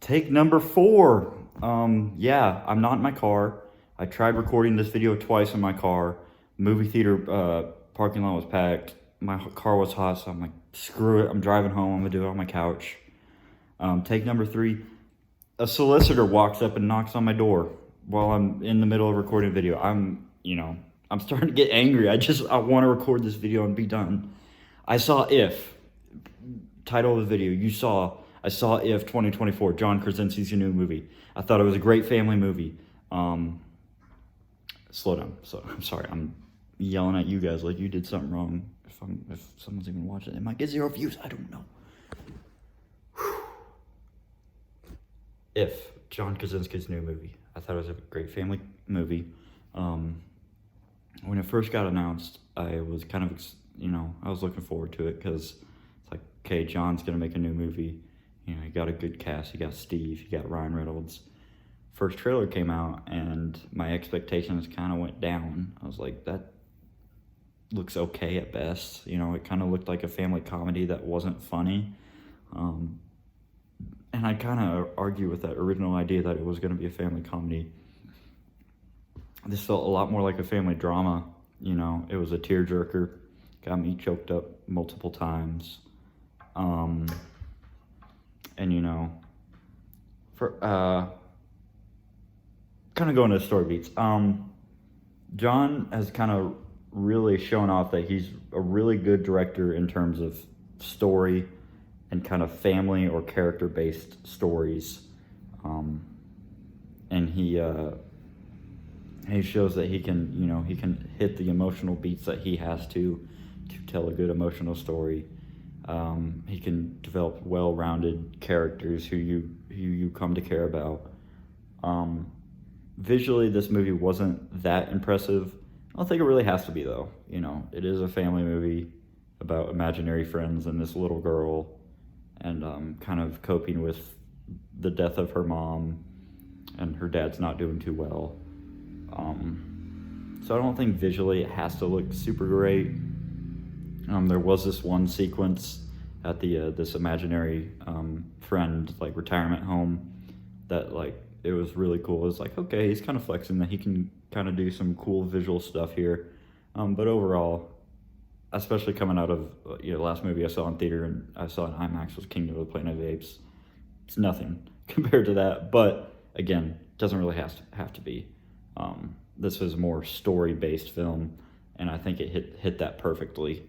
Take number 4. Yeah, I'm not in my car. I tried recording this video twice in my car. Movie theater parking lot was packed. My car was hot, so I'm like, screw it. I'm driving home. I'm gonna do it on my couch. Take number 3. A solicitor walks up and knocks on my door while I'm in the middle of recording a video. I'm starting to get angry. I want to record this video and be done. I saw If. Title of the video, I saw If 2024, John Krasinski's new movie. I thought it was a great family movie. Slow down. So I'm sorry. I'm yelling at you guys like you did something wrong. If someone's even watching it, might get 0 views. I don't know. If John Krasinski's new movie. I thought it was a great family movie. When it first got announced, I was kind of, I was looking forward to it because it's like, okay, John's gonna make a new movie. You got a good cast. You got Steve, you got Ryan Reynolds. First trailer came out and my expectations kind of went down. I was like, that looks okay at best. It kind of looked like a family comedy that wasn't funny. And I kind of argue with that original idea that it was going to be a family comedy. This felt a lot more like a family drama. It was a tearjerker. Got me choked up multiple times. Kind of going to the story beats. John has kind of really shown off that he's a really good director in terms of story and kind of family or character-based stories. And he shows that he can hit the emotional beats that he has to tell a good emotional story. He can develop well-rounded characters who you come to care about. Visually, this movie wasn't that impressive. I don't think it really has to be, though. It is a family movie about imaginary friends and this little girl and kind of coping with the death of her mom, and her dad's not doing too well. So I don't think visually it has to look super great. There was this one sequence at this imaginary friend retirement home that it was really cool. It was like, okay, he's kind of flexing that he can kind of do some cool visual stuff here. But overall, especially coming out of the last movie I saw in theater and I saw in IMAX was Kingdom of the Planet of the Apes. It's nothing compared to that. But again, it doesn't really have to be. This was a more story-based film, and I think it hit that perfectly.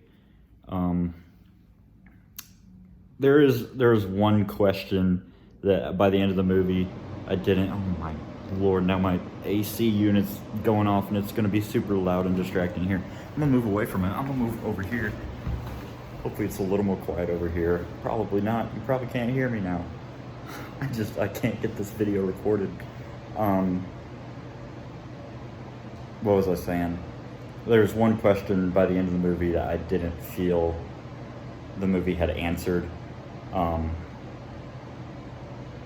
There is one question that by the end of the movie I didn't. Oh my Lord! Now my AC unit's going off, and it's gonna be super loud and distracting here. I'm gonna move away from it. I'm gonna move over here. Hopefully it's a little more quiet over here. Probably not. You probably can't hear me now. I can't get this video recorded. What was I saying? There's one question by the end of the movie that I didn't feel the movie had answered.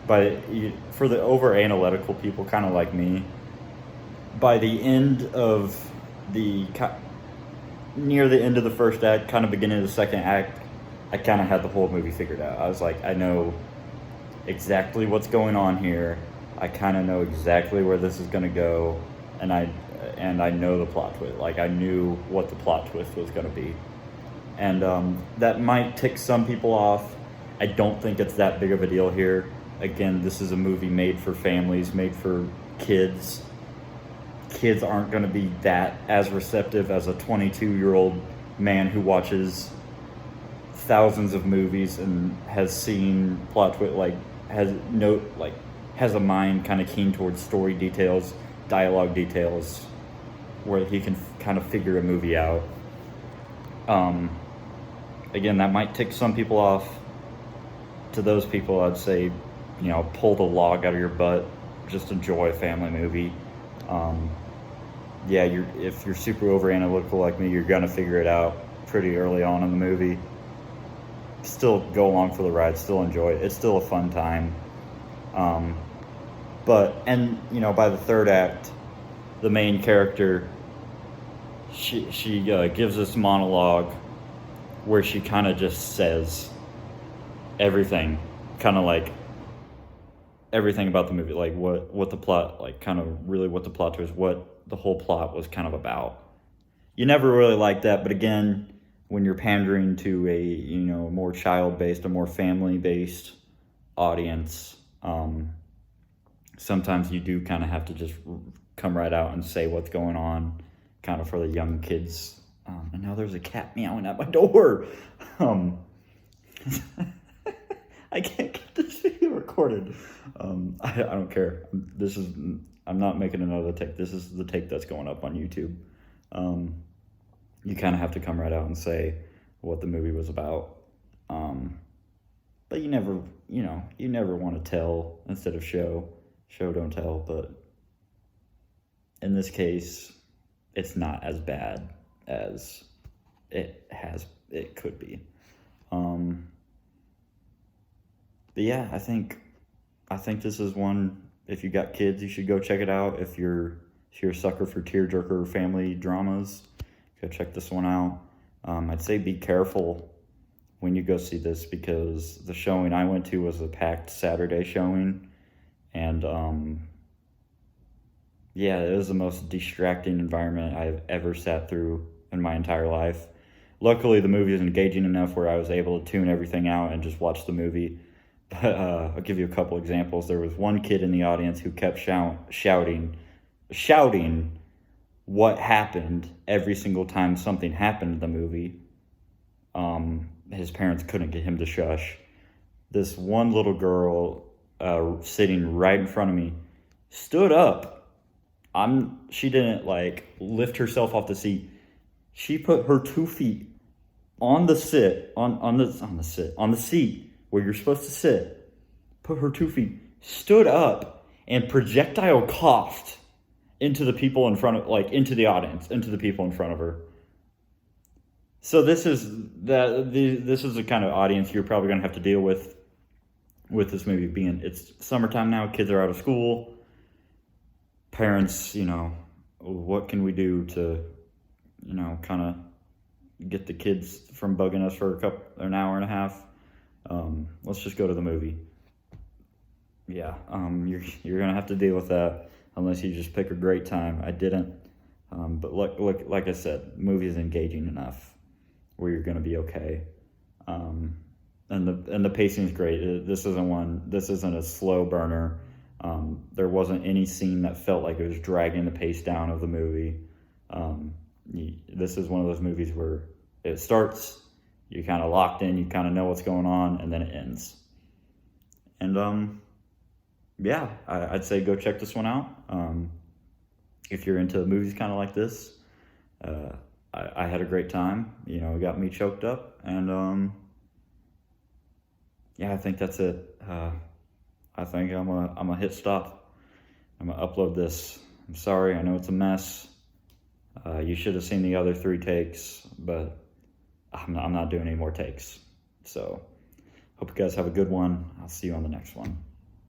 For the over-analytical people, kind of like me, by the end of near the end of the first act, kind of beginning of the second act, I kind of had the whole movie figured out. I was like, I know exactly what's going on here. I kind of know exactly where this is going to go, and I know the plot twist. I knew what the plot twist was going to be. And that might tick some people off. I don't think it's that big of a deal here. Again, this is a movie made for families, made for kids. Kids aren't going to be that as receptive as a 22-year-old man who watches thousands of movies and has seen plot twist, has a mind kind of keen towards story details, dialogue details, where he can kind of figure a movie out. Again, that might tick some people off. To those people, I'd say, pull the log out of your butt. Just enjoy a family movie. If you're super over analytical like me, you're gonna figure it out pretty early on in the movie. Still go along for the ride. Still enjoy it. It's still a fun time. By the third act, the main character, she gives this monologue where she kind of just says everything, kind of like, everything about the movie, like what the plot, like kind of really what the plot was, what the whole plot was kind of about. You never really like that, but again, when you're pandering to a more child-based, a more family-based audience, sometimes you do kind of have to just come right out and say what's going on, kind of for the young kids. And now there's a cat meowing at my door. I can't get this video recorded. I don't care. I'm not making another take. This is the take that's going up on YouTube. You kind of have to come right out and say what the movie was about. But you never want to tell instead of show. Show, don't tell. But in this case, it's not as bad as it could be. But yeah, I think this is one, if you got kids, you should go check it out. If you're a sucker for tearjerker family dramas, go check this one out. I'd say be careful when you go see this, because the showing I went to was a packed Saturday showing, and yeah, it was the most distracting environment I've ever sat through in my entire life. Luckily, the movie is engaging enough where I was able to tune everything out and just watch the movie. But I'll give you a couple examples. There was one kid in the audience who kept shouting what happened every single time something happened in the movie. His parents couldn't get him to shush. This one little girl sitting right in front of me stood up. She didn't lift herself off the seat. She put her 2 feet on the seat where you're supposed to sit, put her 2 feet, stood up, and projectile coughed into the people in front of, into the audience, into the people in front of her. So this is the kind of audience you're probably going to have to deal with this movie being, it's summertime now, kids are out of school, parents, what can we do to, kind of get the kids from bugging us for an hour and a half? Let's just go to the movie. Yeah, you're gonna have to deal with that unless you just pick a great time. I didn't, but look, like I said, the movie is engaging enough where you're gonna be okay. And the pacing is great. This isn't a slow burner. There wasn't any scene that felt like it was dragging the pace down of the movie. This is one of those movies where it starts, you're kind of locked in, you kind of know what's going on, and then it ends. And yeah, I'd say go check this one out. If you're into movies kind of like this, I had a great time. It got me choked up, and yeah, I think that's it. I think I'm gonna hit stop. I'm gonna upload this. I'm sorry, I know it's a mess. You should have seen the other 3 takes, but I'm not doing any more takes. So, hope you guys have a good one. I'll see you on the next one.